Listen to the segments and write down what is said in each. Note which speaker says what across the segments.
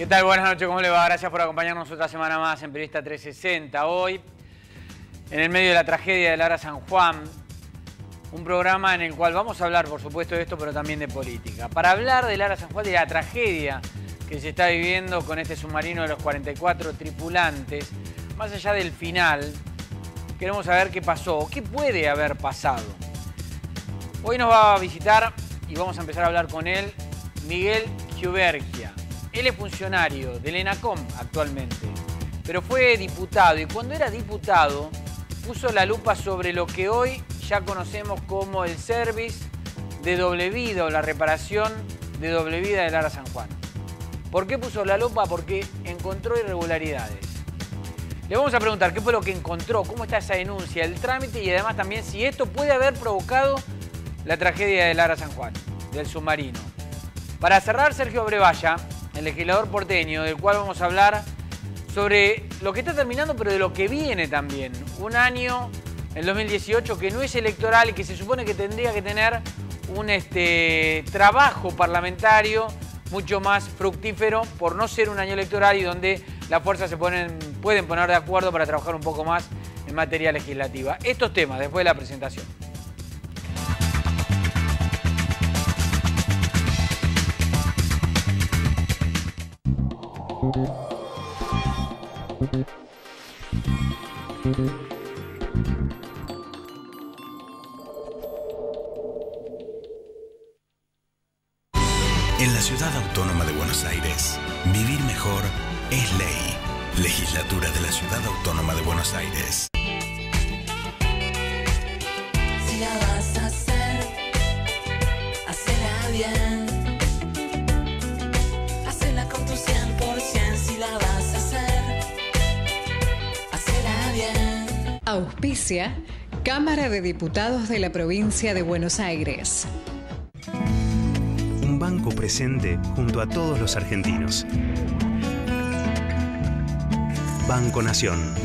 Speaker 1: ¿Qué tal? Buenas noches, ¿cómo le va? Gracias por acompañarnos otra semana más en Periodista 360. Hoy, en el medio de la tragedia de Lara San Juan, un programa en el cual vamos a hablar, por supuesto, de esto, pero también de política. Para hablar de Lara San Juan, de la tragedia que se está viviendo con este submarino de los 44 tripulantes, más allá del final, queremos saber qué pasó, qué puede haber pasado. Hoy nos va a visitar, y vamos a empezar a hablar con él, Miguel Giuberchia. Él es funcionario del ENACOM actualmente, pero fue diputado, y cuando era diputado puso la lupa sobre lo que hoy ya conocemos como el service de doble vida o la reparación de doble vida de Lara San Juan. ¿Por qué puso la lupa? Porque encontró irregularidades. Le vamos a preguntar qué fue lo que encontró, cómo está esa denuncia, el trámite y además también si esto puede haber provocado la tragedia de Lara San Juan, del submarino. Para cerrar, Sergio Brevalla, el legislador porteño, del cual vamos a hablar sobre lo que está terminando, pero de lo que viene también. Un año, el 2018, que no es electoral y que se supone que tendría que tener un trabajo parlamentario mucho más fructífero por no ser un año electoral y donde las fuerzas se pueden poner de acuerdo para trabajar un poco más en materia legislativa. Estos temas después de la presentación.
Speaker 2: En la Ciudad Autónoma de Buenos Aires, vivir mejor es ley. Legislatura de la Ciudad Autónoma de Buenos Aires.
Speaker 3: Si la vas a hacer, hacela bien. Hacela con tu 100%. Si la vas a hacer, hacela bien.
Speaker 4: Auspicia Cámara de Diputados de la Provincia de Buenos Aires.
Speaker 5: Un banco presente junto a todos los argentinos. Banco Nación.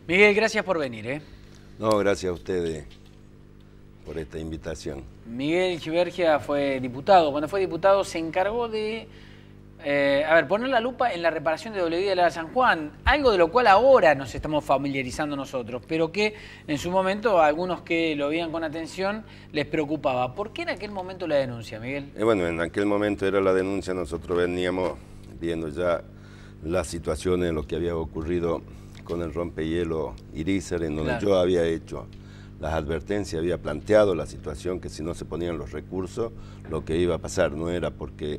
Speaker 1: Miguel, gracias por venir.
Speaker 6: No, gracias a ustedes por esta invitación.
Speaker 1: Miguel Giuberchia fue diputado. Cuando fue diputado se encargó de poner la lupa en la reparación de doble vida de Lara San Juan, algo de lo cual ahora nos estamos familiarizando nosotros, pero que en su momento a algunos que lo veían con atención les preocupaba. ¿Por qué en aquel momento la denuncia, Miguel?
Speaker 6: Bueno, en aquel momento era la denuncia, nosotros veníamos viendo ya las situaciones, lo que había ocurrido con el rompehielo Irizar, en donde
Speaker 1: Claro.
Speaker 6: yo había hecho las advertencias, había planteado la situación que si no se ponían los recursos, lo que iba a pasar no era porque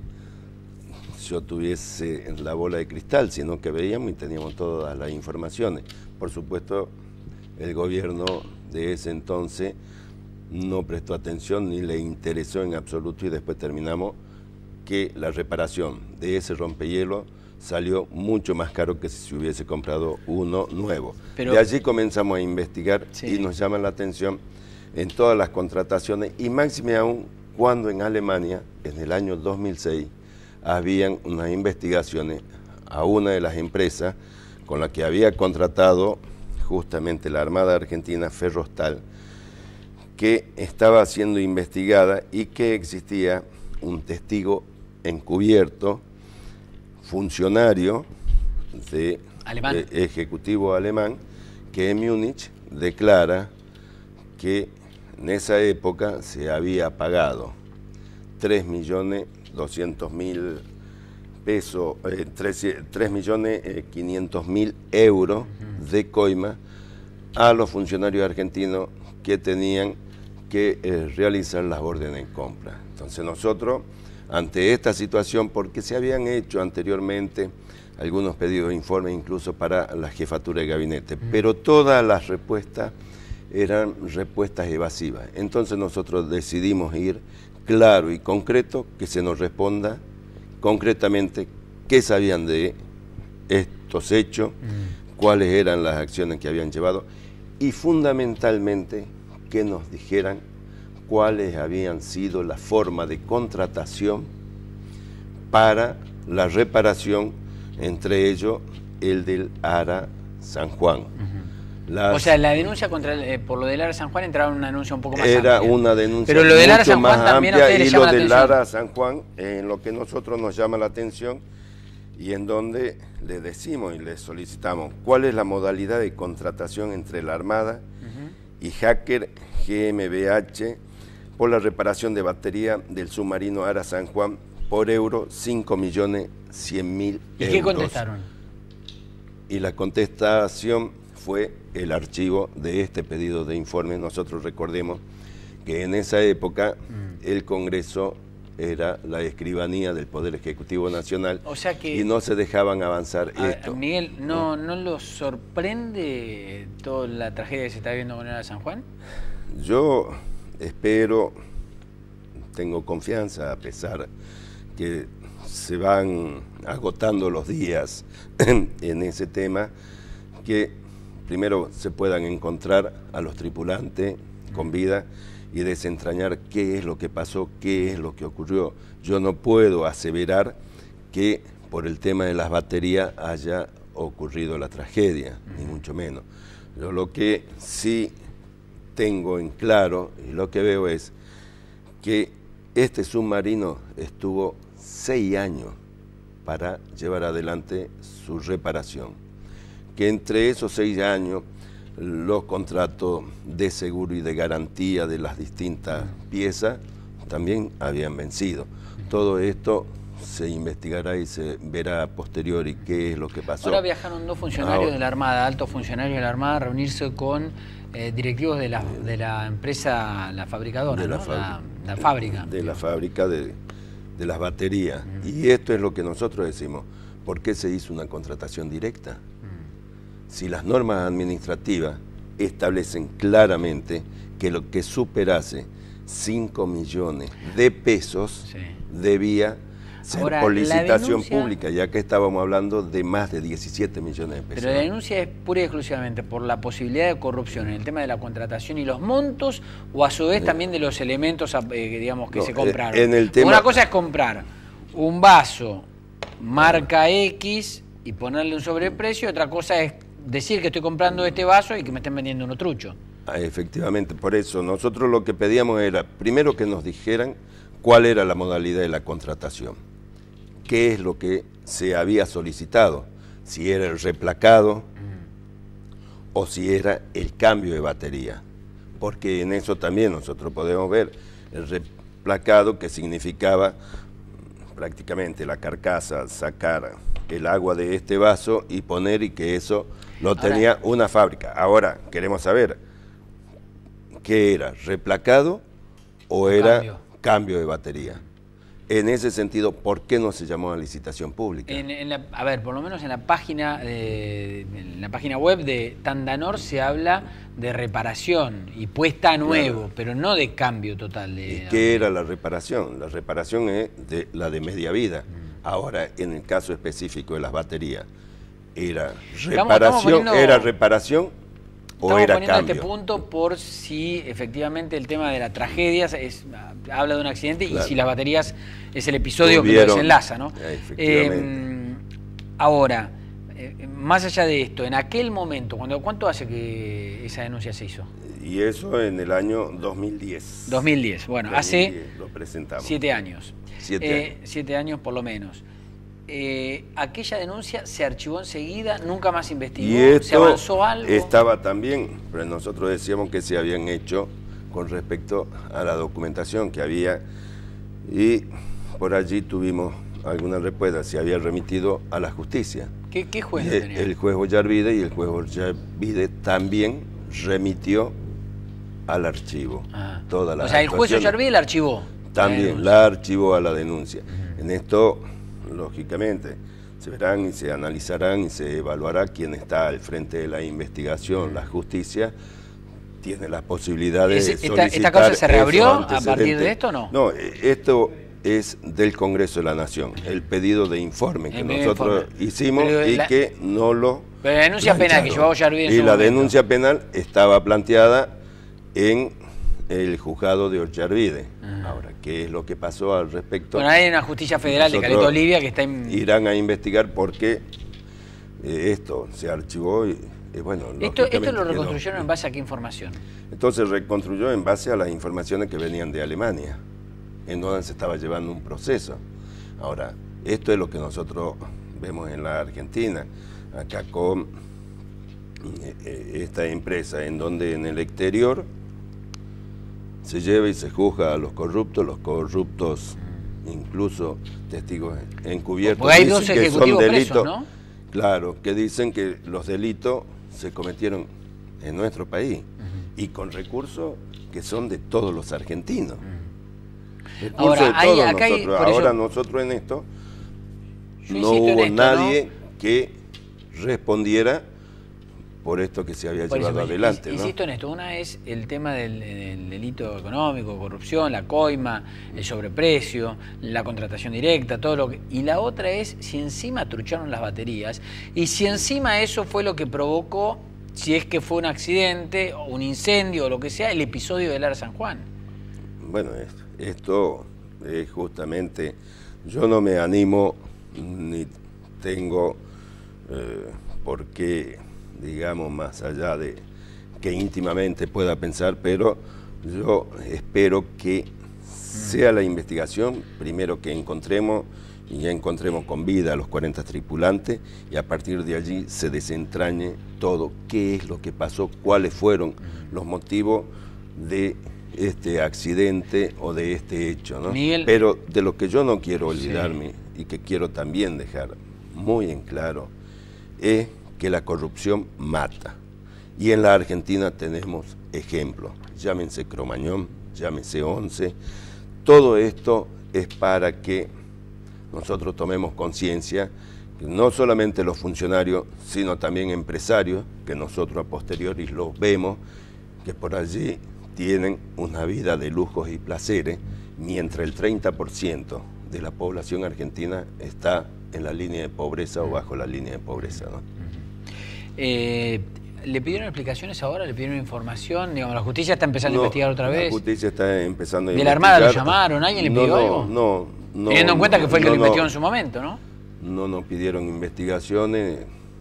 Speaker 6: yo tuviese en la bola de cristal, sino que veíamos y teníamos todas las informaciones. Por supuesto, el gobierno de ese entonces no prestó atención ni le interesó en absoluto y después terminamos que la reparación de ese rompehielo salió mucho más caro que si se hubiese comprado uno nuevo.
Speaker 1: Pero...
Speaker 6: de allí comenzamos a investigar
Speaker 1: Sí.
Speaker 6: y nos llama la atención en todas las contrataciones y máxime aún cuando en Alemania, en el año 2006, habían unas investigaciones a una de las empresas con la que había contratado justamente la Armada Argentina, Ferrostal, que estaba siendo investigada y que existía un testigo encubierto, funcionario de ejecutivo alemán, que en Múnich declara que en esa época se había pagado 3.200.000 pesos, 3.500.000 euros de coima a los funcionarios argentinos que tenían que realizar las órdenes de compra. Entonces nosotros, ante esta situación, porque se habían hecho anteriormente algunos pedidos de informes incluso para la jefatura de gabinete, pero todas las respuestas eran respuestas evasivas. Entonces nosotros decidimos ir claro y concreto, que se nos responda concretamente qué sabían de estos hechos, cuáles eran las acciones que habían llevado y fundamentalmente que nos dijeran cuáles habían sido la forma de contratación para la reparación, entre ellos el del ARA San Juan.
Speaker 1: O sea, la denuncia por lo del ARA San Juan entraba en una denuncia un poco más amplia.
Speaker 6: Era una denuncia
Speaker 1: pero lo del ARA
Speaker 6: mucho
Speaker 1: San Juan
Speaker 6: más
Speaker 1: también
Speaker 6: amplia,
Speaker 1: a ustedes les
Speaker 6: y
Speaker 1: llama
Speaker 6: lo
Speaker 1: la
Speaker 6: del
Speaker 1: atención.
Speaker 6: ARA San Juan, en lo que nosotros nos llama la atención y en donde le decimos y le solicitamos cuál es la modalidad de contratación entre la Armada y Hacker GmbH por la reparación de batería del submarino ARA San Juan por euro 5.100.000
Speaker 1: ¿Y
Speaker 6: euros.
Speaker 1: qué contestaron?
Speaker 6: Y la contestación fue el archivo de este pedido de informe. Nosotros recordemos que en esa época el Congreso era la escribanía del Poder Ejecutivo Nacional,
Speaker 1: o sea que,
Speaker 6: y no se dejaban avanzar esto.
Speaker 1: Miguel, ¿no lo sorprende toda la tragedia que se está viviendo con el ARA San Juan?
Speaker 6: Yo espero, tengo confianza, a pesar que se van agotando los días en ese tema, que primero se puedan encontrar a los tripulantes con vida y desentrañar qué es lo que pasó, qué es lo que ocurrió. Yo no puedo aseverar que por el tema de las baterías haya ocurrido la tragedia, ni mucho menos. Yo lo que sí tengo en claro y lo que veo es que este submarino estuvo 6 años para llevar adelante su reparación, que entre esos 6 años los contratos de seguro y de garantía de las distintas piezas también habían vencido. Todo esto se investigará y se verá a posteriori qué es lo que pasó.
Speaker 1: Ahora viajaron 2 funcionarios de la Armada, altos funcionarios de la Armada, a reunirse con directivos de la empresa, la fabricadora,
Speaker 6: de la,
Speaker 1: ¿no?
Speaker 6: la
Speaker 1: fábrica.
Speaker 6: De la fábrica de las baterías. Y esto es lo que nosotros decimos. ¿Por qué se hizo una contratación directa? Si las normas administrativas establecen claramente que lo que superase 5 millones de pesos debía ser
Speaker 1: ahora,
Speaker 6: por licitación
Speaker 1: denuncia,
Speaker 6: pública, ya que estábamos hablando de más de 17 millones de pesos.
Speaker 1: Pero la denuncia es pura y exclusivamente por la posibilidad de corrupción en el tema de la contratación y los montos, o a su vez también de los elementos digamos que se compraron.
Speaker 6: En el tema,
Speaker 1: una cosa es comprar un vaso marca X y ponerle un sobreprecio, otra cosa es decir que estoy comprando este vaso y que me estén vendiendo uno trucho.
Speaker 6: Efectivamente, por eso nosotros lo que pedíamos era, primero que nos dijeran cuál era la modalidad de la contratación, qué es lo que se había solicitado, si era el replacado o si era el cambio de batería, porque en eso también nosotros podemos ver el replacado, que significaba prácticamente la carcasa, sacar el agua de este vaso y poner, y que eso lo tenía una fábrica. Ahora queremos saber qué era, replacado o era cambio de batería. En ese sentido, ¿por qué no se llamó a licitación pública?
Speaker 1: A ver, por lo menos en la página web de Tandanor se habla de reparación y puesta a nuevo, pero no de cambio total.
Speaker 6: ¿Y qué era la reparación? La reparación es la de media vida. Ahora, en el caso específico de las baterías, ¿era reparación, o era cambio?
Speaker 1: Este punto por si efectivamente el tema de la tragedia habla de un accidente, claro, y si las baterías es el episodio que lo desenlaza, ¿no? Ahora, más allá de esto, en aquel momento, ¿cuánto hace que esa denuncia se hizo?
Speaker 6: Y eso en el año 2010.
Speaker 1: 2010, bueno,
Speaker 6: 2010,
Speaker 1: hace
Speaker 6: lo presentamos.
Speaker 1: 7 años.
Speaker 6: 7 años.
Speaker 1: 7 años por lo menos. Aquella denuncia se archivó enseguida, nunca más investigó,
Speaker 6: y esto
Speaker 1: se avanzó algo.
Speaker 6: Estaba también, pero nosotros decíamos que se habían hecho con respecto a la documentación que había, y por allí tuvimos alguna respuesta, se había remitido a la justicia.
Speaker 1: ¿Qué juez tenía?
Speaker 6: El juez Ollarvide, y el juez Ollarvide también remitió al archivo toda la.
Speaker 1: O sea, el juez Ollarvide la archivó.
Speaker 6: También la archivó a la denuncia. En esto, lógicamente, se verán y se analizarán y se evaluará quién está al frente de la investigación. La justicia tiene las posibilidades de solicitar.
Speaker 1: ¿Esta causa se reabrió a partir de esto o no?
Speaker 6: No, esto es del Congreso de la Nación, el pedido de informe que nosotros hicimos que no lo.
Speaker 1: Pero la denuncia penal que llevaba Ollarvide en
Speaker 6: y
Speaker 1: su
Speaker 6: la
Speaker 1: momento.
Speaker 6: Denuncia penal estaba planteada en el juzgado de Ollarvide. Ahora, ¿qué es lo que pasó al respecto?
Speaker 1: Bueno, hay una justicia federal de Caleta Olivia que está...
Speaker 6: Irán a investigar por qué esto se archivó y bueno...
Speaker 1: Esto lo reconstruyeron en base a qué información.
Speaker 6: Entonces reconstruyó en base a las informaciones que venían de Alemania, en donde se estaba llevando un proceso. Ahora, esto es lo que nosotros vemos en la Argentina, acá con esta empresa, en donde en el exterior se lleva y se juzga a los corruptos incluso testigos encubiertos.
Speaker 1: Porque hay dos ejecutivos presos, ¿no?
Speaker 6: Claro, que dicen que los delitos se cometieron en nuestro país y con recursos que son de todos los argentinos.
Speaker 1: Ahora,
Speaker 6: nosotros en esto
Speaker 1: yo
Speaker 6: no hubo
Speaker 1: en esto,
Speaker 6: nadie
Speaker 1: ¿no?
Speaker 6: que respondiera por esto que se había llevado adelante.
Speaker 1: Insisto en esto, una es el tema del delito económico, corrupción, la coima, el sobreprecio, la contratación directa, todo lo que... Y la otra es si encima trucharon las baterías y si encima eso fue lo que provocó, si es que fue un accidente o un incendio o lo que sea, el episodio del Lara San Juan.
Speaker 6: Bueno, esto es justamente... Yo no me animo ni tengo por qué, digamos, más allá de que íntimamente pueda pensar, pero yo espero que sea la investigación, primero que encontremos con vida a los 40 tripulantes y a partir de allí se desentrañe todo, qué es lo que pasó, cuáles fueron los motivos de este accidente o de este hecho, ¿no?
Speaker 1: Miguel,
Speaker 6: pero de lo que yo no quiero olvidarme y que quiero también dejar muy en claro es que la corrupción mata. Y en la Argentina tenemos ejemplos, llámense Cromañón, llámese ONCE. Todo esto es para que nosotros tomemos conciencia, no solamente los funcionarios, sino también empresarios, que nosotros a posteriori los vemos, que por allí tienen una vida de lujos y placeres, mientras el 30% de la población argentina está en la línea de pobreza o bajo la línea de pobreza, ¿no?
Speaker 1: ¿Le pidieron explicaciones ahora? ¿Le pidieron información? Digamos, ¿la justicia está empezando a investigar otra vez?
Speaker 6: La justicia está empezando a
Speaker 1: investigar. ¿De la Armada lo llamaron? ¿Alguien le pidió algo?
Speaker 6: No.
Speaker 1: Teniendo en cuenta que fue el que lo investigó en su momento, ¿no?
Speaker 6: No nos pidieron investigaciones,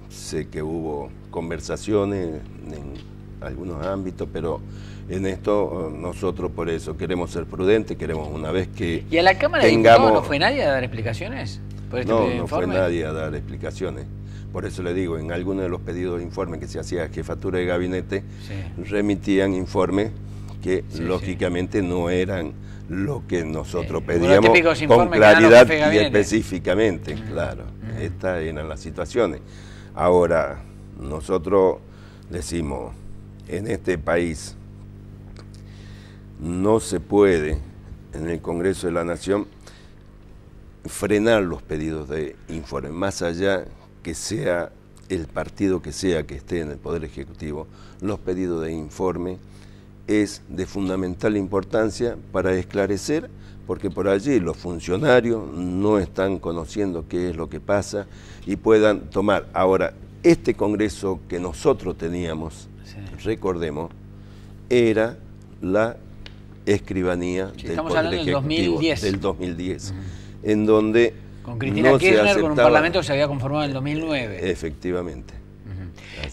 Speaker 6: sé que hubo conversaciones en algunos ámbitos, pero en esto nosotros por eso queremos ser prudentes, queremos una vez que
Speaker 1: ¿Y a la Cámara de Diputados no fue nadie a dar explicaciones? ¿Por este
Speaker 6: no fue nadie a dar explicaciones. Por eso le digo, en algunos de los pedidos de informe que se hacía a Jefatura de Gabinete, remitían informes que lógicamente no eran lo que nosotros pedíamos con claridad y específicamente, claro. Estas eran las situaciones. Ahora, nosotros decimos, en este país no se puede, en el Congreso de la Nación, frenar los pedidos de informe, más allá que sea el partido que sea que esté en el Poder Ejecutivo. Los pedidos de informe es de fundamental importancia para esclarecer, porque por allí los funcionarios no están conociendo qué es lo que pasa y puedan tomar. Ahora, este Congreso que nosotros teníamos, recordemos, era la escribanía del Poder Ejecutivo del 2010, en donde
Speaker 1: con Cristina Kirchner, con un parlamento que se había conformado en el 2009.
Speaker 6: Efectivamente.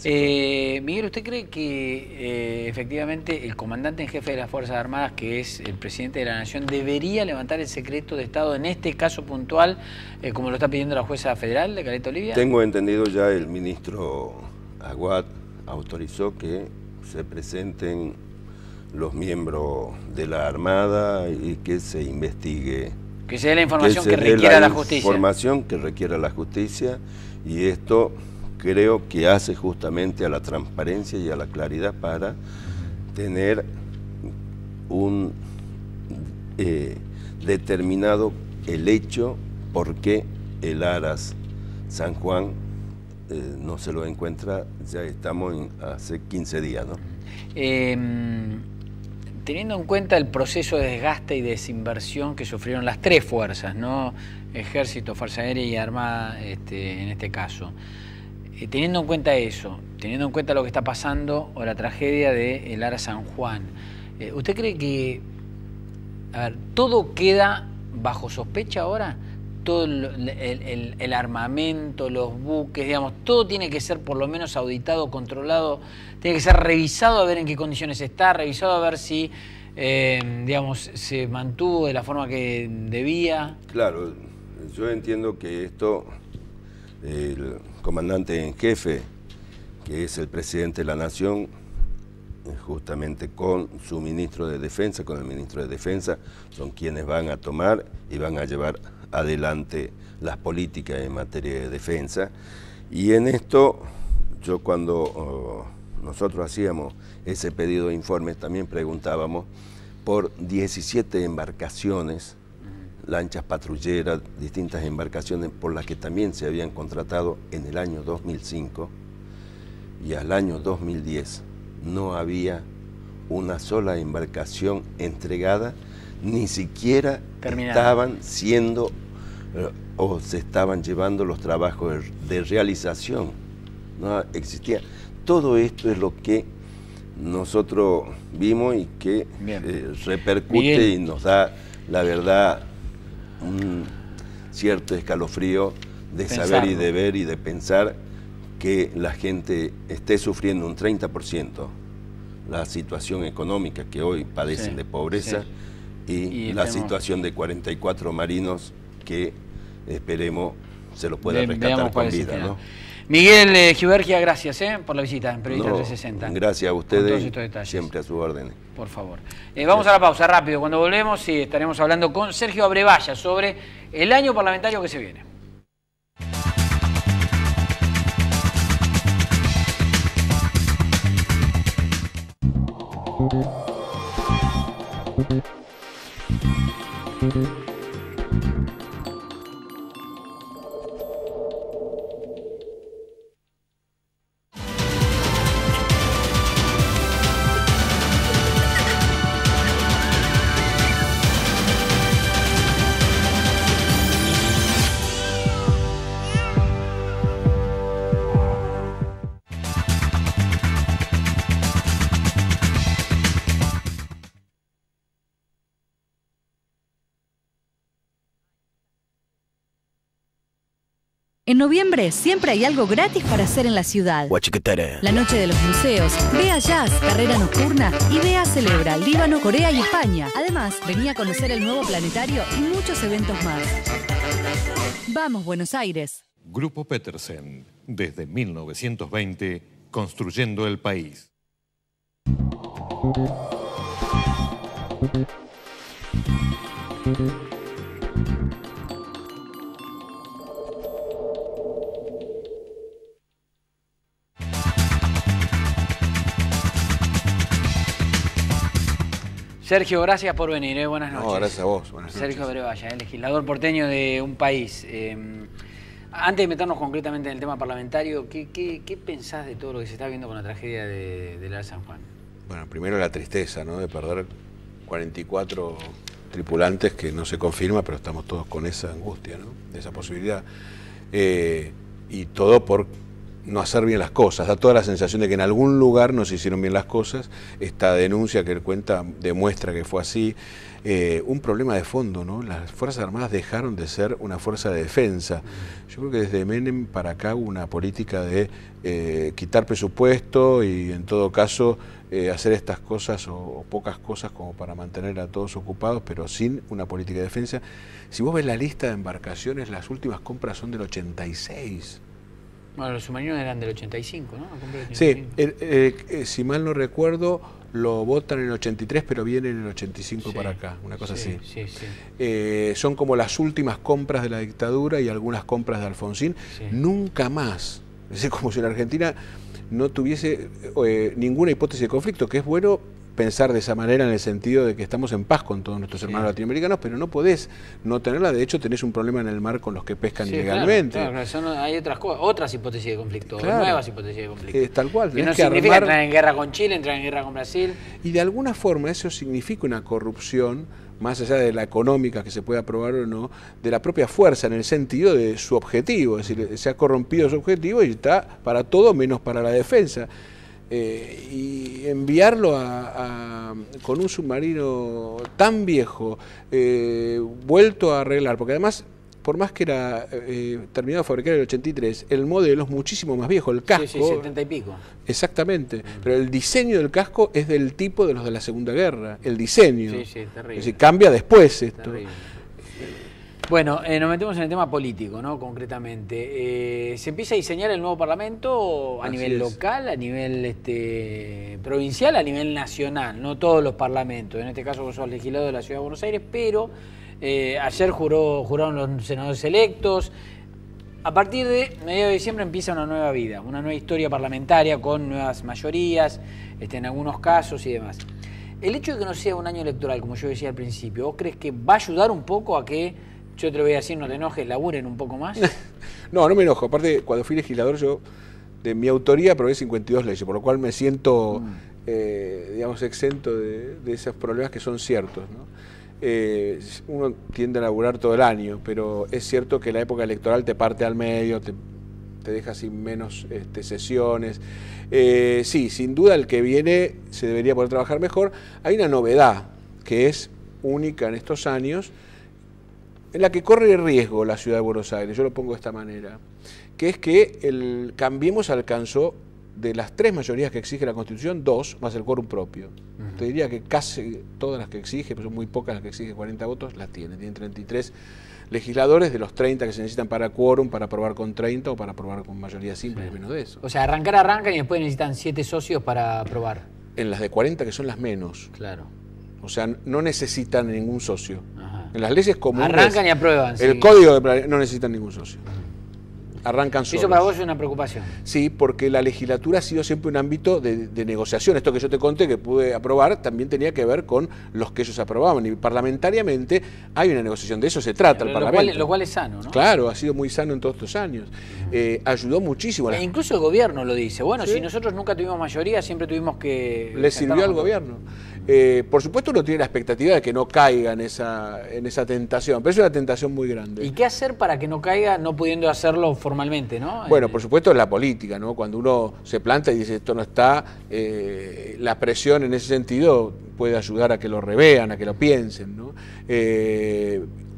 Speaker 1: Miguel, ¿usted cree que efectivamente el comandante en jefe de las Fuerzas Armadas, que es el presidente de la Nación, debería levantar el secreto de Estado en este caso puntual, como lo está pidiendo la jueza federal de Caleta Olivia?
Speaker 6: Tengo entendido ya el ministro Aguad autorizó que se presenten los miembros de la Armada y que se investigue.
Speaker 1: Que se dé la información que requiera la justicia.
Speaker 6: Información que requiera la justicia, y esto creo que hace justamente a la transparencia y a la claridad para tener un determinado el hecho por qué el Aras San Juan no se lo encuentra, ya estamos hace 15 días, ¿no?
Speaker 1: Teniendo en cuenta el proceso de desgaste y desinversión que sufrieron las tres fuerzas, ¿no? Ejército, Fuerza Aérea y Armada en este caso. Teniendo en cuenta eso, teniendo en cuenta lo que está pasando o la tragedia de el Lara San Juan, ¿Usted cree que, a ver, todo queda bajo sospecha ahora? Todo el armamento, los buques, digamos, todo tiene que ser por lo menos auditado, controlado, tiene que ser revisado a ver en qué condiciones está, revisado a ver si, digamos, se mantuvo de la forma que debía.
Speaker 6: Claro, yo entiendo que esto, el comandante en jefe, que es el presidente de la Nación, justamente con su ministro de Defensa, con el ministro de Defensa, son quienes van a tomar y van a llevar adelante las políticas en materia de defensa. Y en esto, yo cuando nosotros hacíamos ese pedido de informes, también preguntábamos por 17 embarcaciones, lanchas patrulleras, distintas embarcaciones por las que también se habían contratado en el año 2005, y al año 2010 no había una sola embarcación entregada, ni siquiera estaban siendo o se estaban llevando los trabajos de realización. No existía. Todo esto es lo que nosotros vimos y que repercute Miguel, y nos da, la verdad, un cierto escalofrío de saber y de ver y de pensar que la gente esté sufriendo un 30% la situación económica que hoy padecen de pobreza y la situación de 44 marinos que esperemos se los pueda rescatar con vida, ¿no?
Speaker 1: Miguel Gibergia, gracias por la visita en Periodista 360.
Speaker 6: Gracias a ustedes, siempre a sus órdenes.
Speaker 1: Por favor. Vamos a la pausa rápido. Cuando volvemos estaremos hablando con Sergio Abrevaya sobre el año parlamentario que se viene.
Speaker 7: En noviembre siempre hay algo gratis para hacer en la ciudad. La noche de los museos, ve a Jazz, Carrera Nocturna y ve a Celebra, Líbano, Corea y España. Además, venía a conocer el nuevo planetario y muchos eventos más. Vamos, Buenos Aires.
Speaker 8: Grupo Petersen, desde 1920, construyendo el país.
Speaker 1: Sergio, gracias por venir, buenas noches.
Speaker 9: No, gracias a vos, buenas noches.
Speaker 1: Sergio Abrevaya, legislador porteño de un país. Antes de meternos concretamente en el tema parlamentario, ¿qué pensás de todo lo que se está viendo con la tragedia de la San Juan?
Speaker 9: Bueno, primero la tristeza, ¿no?, de perder 44 tripulantes, que no se confirma, pero estamos todos con esa angustia, ¿no?, de esa posibilidad. Y todo por no hacer bien las cosas. Da toda la sensación de que en algún lugar no se hicieron bien las cosas. Esta denuncia que él cuenta demuestra que fue así. Un problema de fondo, ¿no? Las Fuerzas Armadas dejaron de ser una fuerza de defensa. Yo creo que desde Menem para acá hubo una política de quitar presupuesto y en todo caso hacer estas cosas o pocas cosas como para mantener a todos ocupados, pero sin una política de defensa. Si vos ves la lista de embarcaciones, las últimas compras son del 86.
Speaker 1: Bueno, los submarinos eran del 85, ¿no?
Speaker 9: Sí, si mal no recuerdo, lo votan en el 83, pero vienen en el 85 para acá, una cosa así. Son como las últimas compras de la dictadura y algunas compras de Alfonsín, nunca más. Es decir, como si en Argentina no tuviese ninguna hipótesis de conflicto, que es bueno pensar de esa manera en el sentido de que estamos en paz con todos nuestros hermanos latinoamericanos, pero no podés no tenerla. De hecho, tenés un problema en el mar con los que pescan ilegalmente.
Speaker 1: Claro, hay otras hipótesis de conflicto, nuevas hipótesis de conflicto.
Speaker 9: Tal cual.
Speaker 1: Que no significa entrar en guerra con Chile, entrar en guerra con Brasil.
Speaker 9: Y de alguna forma eso significa una corrupción, más allá de la económica que se pueda aprobar o no, de la propia fuerza en el sentido de su objetivo. Es decir, se ha corrompido su objetivo y está para todo menos para la defensa. y enviarlo con un submarino tan viejo, vuelto a arreglar, porque además, por más que era terminado de fabricar en el 83, el modelo es muchísimo más viejo, el casco...
Speaker 1: Sí, 70 y pico.
Speaker 9: Exactamente, pero el diseño del casco es del tipo de los de la Segunda Guerra, el diseño.
Speaker 1: Sí, terrible.
Speaker 9: Es decir, cambia después esto.
Speaker 1: Terrible. Bueno, nos metemos en el tema político, ¿no? Concretamente. ¿Se empieza a diseñar el nuevo Parlamento a nivel local, a nivel provincial, a nivel nacional? No todos los parlamentos, en este caso vos sos legislador de la Ciudad de Buenos Aires, pero ayer juraron los senadores electos. A partir de mediados de diciembre empieza una nueva vida, una nueva historia parlamentaria con nuevas mayorías, en algunos casos y demás. El hecho de que no sea un año electoral, como yo decía al principio, ¿vos crees que va a ayudar un poco a que, yo te lo voy a decir, no te enojes, laburen un poco más?
Speaker 9: No me enojo. Aparte, cuando fui legislador, yo de mi autoría aprobé 52 leyes, por lo cual me siento, digamos, exento de esos problemas que son ciertos, ¿no? Uno tiende a laburar todo el año, pero es cierto que la época electoral te parte al medio, te deja sin menos sesiones. Sí, sin duda el que viene se debería poder trabajar mejor. Hay una novedad que es única en estos años, en la que corre riesgo la Ciudad de Buenos Aires, yo lo pongo de esta manera, que es que el Cambiemos alcanzó, de las 3 mayorías que exige la Constitución, 2 más el quórum propio. Te diría que casi todas las que exige, pero son muy pocas las que exige 40 votos, las tiene. Tienen 33 legisladores de los 30 que se necesitan para quórum, para aprobar con 30 o para aprobar con mayoría simple, y menos de eso.
Speaker 1: O sea, arrancan y después necesitan 7 socios para aprobar.
Speaker 9: En las de 40, que son las menos.
Speaker 1: Claro.
Speaker 9: O sea, no necesitan ningún socio. Ajá. En las leyes comunes...
Speaker 1: Arrancan y aprueban.
Speaker 9: El código de no necesitan ningún socio. Arrancan solos.
Speaker 1: ¿Eso para vos es una preocupación?
Speaker 9: Sí, porque la legislatura ha sido siempre un ámbito de negociación. Esto que yo te conté que pude aprobar también tenía que ver con los que ellos aprobaban. Y parlamentariamente hay una negociación, de eso se trata el Parlamento.
Speaker 1: Lo cual es sano, ¿no?
Speaker 9: Claro, ha sido muy sano en todos estos años. Ayudó muchísimo.
Speaker 1: Incluso el gobierno lo dice. Bueno, ¿sí? Si nosotros nunca tuvimos mayoría, siempre tuvimos que...
Speaker 9: Le sirvió al gobierno. Por supuesto uno tiene la expectativa de que no caiga en esa tentación, pero es una tentación muy grande.
Speaker 1: ¿Y qué hacer para que no caiga no pudiendo hacerlo formalmente, no?
Speaker 9: Bueno, por supuesto es la política, ¿no? Cuando uno se planta y dice esto no está, la presión en ese sentido puede ayudar a que lo revean, a que lo piensen, ¿no?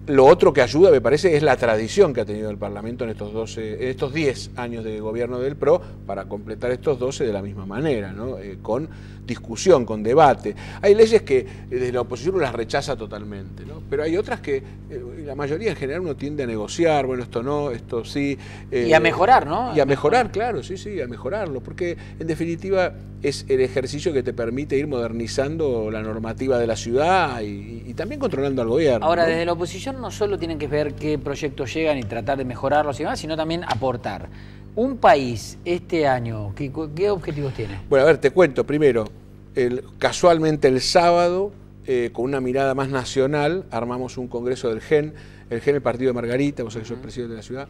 Speaker 9: Lo otro que ayuda, me parece, es la tradición que ha tenido el Parlamento en estos 10 años de gobierno del PRO, para completar estos 12 de la misma manera, ¿no? Con discusión, con debate. Hay leyes que desde la oposición uno las rechaza totalmente, ¿no? Pero hay otras que la mayoría en general uno tiende a negociar, bueno, esto no, esto sí.
Speaker 1: Y a mejorar, ¿no?
Speaker 9: Y a mejorar, claro, sí, a mejorarlo, porque en definitiva es el ejercicio que te permite ir modernizando la normativa de la ciudad y también controlando al gobierno.
Speaker 1: Ahora,
Speaker 9: ¿no?
Speaker 1: Desde la oposición no solo tienen que ver qué proyectos llegan y tratar de mejorarlos y demás, sino también aportar. Un país este año, ¿qué objetivos tiene?
Speaker 9: Bueno, a ver, te cuento primero. Casualmente el sábado, con una mirada más nacional, armamos un congreso del GEN. El Partido de Margarita, vos sabés que soy el presidente de la ciudad,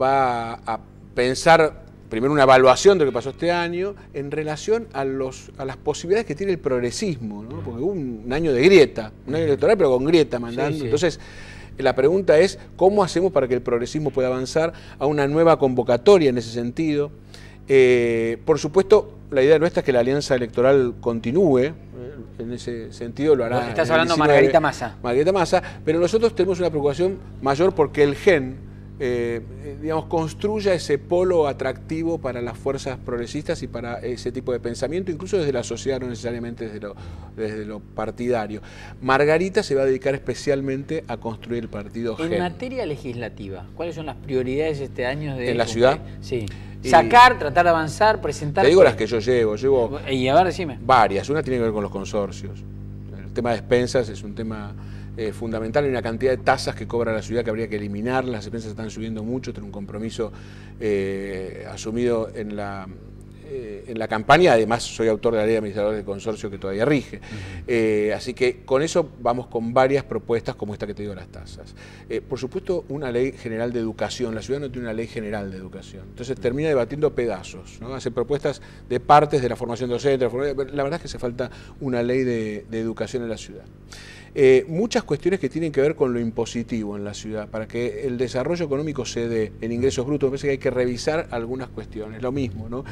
Speaker 9: va a pensar primero una evaluación de lo que pasó este año en relación a las posibilidades que tiene el progresismo, ¿no? Porque hubo un año de grieta, un año electoral pero con grieta mandando. Sí. Entonces, la pregunta es cómo hacemos para que el progresismo pueda avanzar a una nueva convocatoria en ese sentido. Por supuesto, la idea nuestra es que la alianza electoral continúe, en ese sentido lo hará.
Speaker 1: Estás hablando de Margarita Massa.
Speaker 9: Margarita Massa, pero nosotros tenemos una preocupación mayor porque el GEN, digamos, construya ese polo atractivo para las fuerzas progresistas y para ese tipo de pensamiento, incluso desde la sociedad, no necesariamente desde lo partidario. Margarita se va a dedicar especialmente a construir el partido GEN.
Speaker 1: En materia legislativa, ¿cuáles son las prioridades este año?
Speaker 9: ¿En la ciudad?
Speaker 1: Sí. Sacar, tratar de avanzar, presentar...
Speaker 9: Te digo las que yo llevo.
Speaker 1: Y a ver, decime.
Speaker 9: Varias. Una tiene que ver con los consorcios. El tema de despensas es un tema fundamental. Hay una cantidad de tasas que cobra la ciudad que habría que eliminar. Las despensas están subiendo mucho. Tiene un compromiso asumido en la campaña. Además, soy autor de la ley de administradores de consorcio que todavía rige. Así que con eso vamos con varias propuestas como esta que te digo, las tasas. Por supuesto, una ley general de educación. La ciudad no tiene una ley general de educación. Entonces termina debatiendo pedazos, ¿no? Hace propuestas de partes de la formación docente. La verdad es que hace falta una ley de educación en la ciudad. muchas cuestiones que tienen que ver con lo impositivo en la ciudad, para que el desarrollo económico se dé en ingresos brutos. Me parece que hay que revisar algunas cuestiones, lo mismo, ¿no?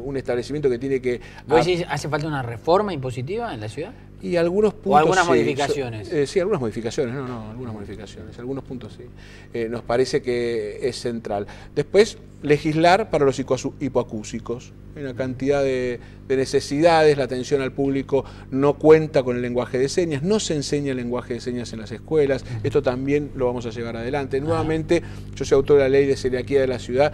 Speaker 9: Un establecimiento que tiene que...
Speaker 1: ¿Vos decís, hace falta una reforma impositiva en la ciudad?
Speaker 9: Y algunos puntos...
Speaker 1: ¿O algunas modificaciones?
Speaker 9: Sí, algunas modificaciones, algunas modificaciones, algunos puntos sí. Nos parece que es central. Después, legislar para los hipoacúsicos. Hay una cantidad de necesidades, la atención al público no cuenta con el lenguaje de señas, no se enseña el lenguaje de señas en las escuelas, esto también lo vamos a llevar adelante. Nuevamente, yo soy autor de la ley de celiaquía de la ciudad,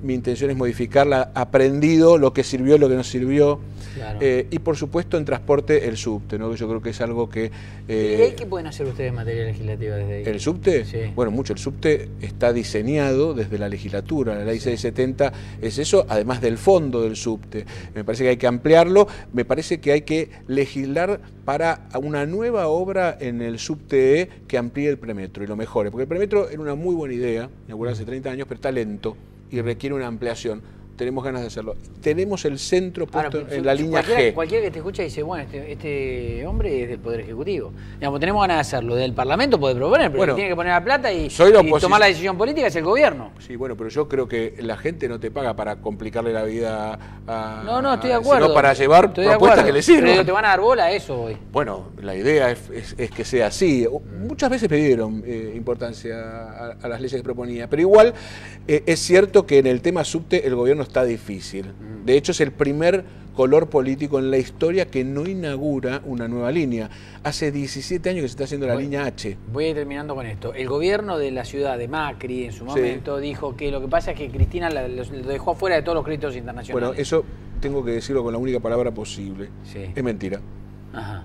Speaker 9: mi intención es modificarla, aprendido lo que sirvió, lo que no sirvió, claro. Y por supuesto en transporte el subte, ¿no? Yo creo que es algo que...
Speaker 1: ¿Qué pueden hacer ustedes en materia legislativa desde ahí?
Speaker 9: ¿El subte?
Speaker 1: Sí.
Speaker 9: Bueno, mucho. El subte está diseñado desde la legislatura, la ley 670 es eso, además del fondo del subte. Me parece que hay que ampliarlo, me parece que hay que legislar para una nueva obra en el subte E que amplíe el premetro y lo mejore, porque el premetro era una muy buena idea, inaugurada hace 30 años, pero está lento y requiere una ampliación. Tenemos ganas de hacerlo. Tenemos el centro puesto en la línea G.
Speaker 1: Cualquiera que te escucha dice, bueno, este hombre es del Poder Ejecutivo. Digamos, tenemos ganas de hacerlo. Del Parlamento puede proponer, pero el que tiene que poner la plata y tomar la decisión política es el gobierno.
Speaker 9: Sí, bueno, pero yo creo que la gente no te paga para complicarle la vida a...
Speaker 1: No, estoy de acuerdo.
Speaker 9: Sino para llevar propuestas que le sirvan.
Speaker 1: Pero te van a dar bola a eso hoy.
Speaker 9: Bueno, la idea es que sea así. Muchas veces le dieron importancia a las leyes que proponía, pero igual es cierto que en el tema subte el gobierno está difícil. De hecho, es el primer color político en la historia que no inaugura una nueva línea. Hace 17 años que se está haciendo la línea H.
Speaker 1: Voy a ir terminando con esto. El gobierno de la ciudad de Macri en su momento dijo que lo que pasa es que Cristina lo dejó afuera de todos los créditos internacionales.
Speaker 9: Bueno, eso tengo que decirlo con la única palabra posible.
Speaker 1: Sí.
Speaker 9: Es mentira.
Speaker 1: Ajá.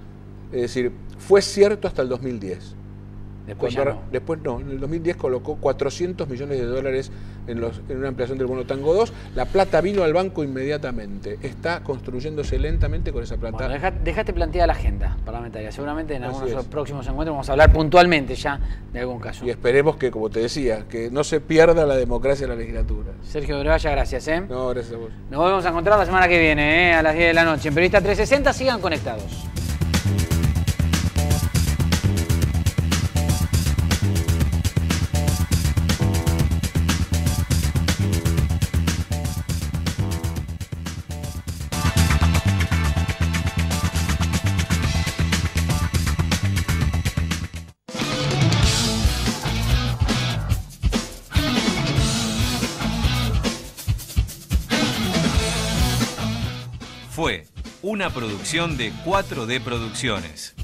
Speaker 9: Es decir, fue cierto hasta el 2010.
Speaker 1: Después ya no.
Speaker 9: Después no. En el 2010 colocó 400 millones de dólares en una ampliación del bono Tango 2. La plata vino al banco inmediatamente. Está construyéndose lentamente con esa plata.
Speaker 1: Bueno, dejaste planteada la agenda parlamentaria. Seguramente en algunos próximos encuentros vamos a hablar puntualmente ya de algún caso.
Speaker 9: Y esperemos que, como te decía, que no se pierda la democracia en la legislatura.
Speaker 1: Sergio Brevalla, gracias.
Speaker 9: No, gracias a vos.
Speaker 1: Nos volvemos a encontrar la semana que viene, a las 10 de la noche. En Periodista 360, sigan conectados.
Speaker 10: Fue una producción de 4D Producciones.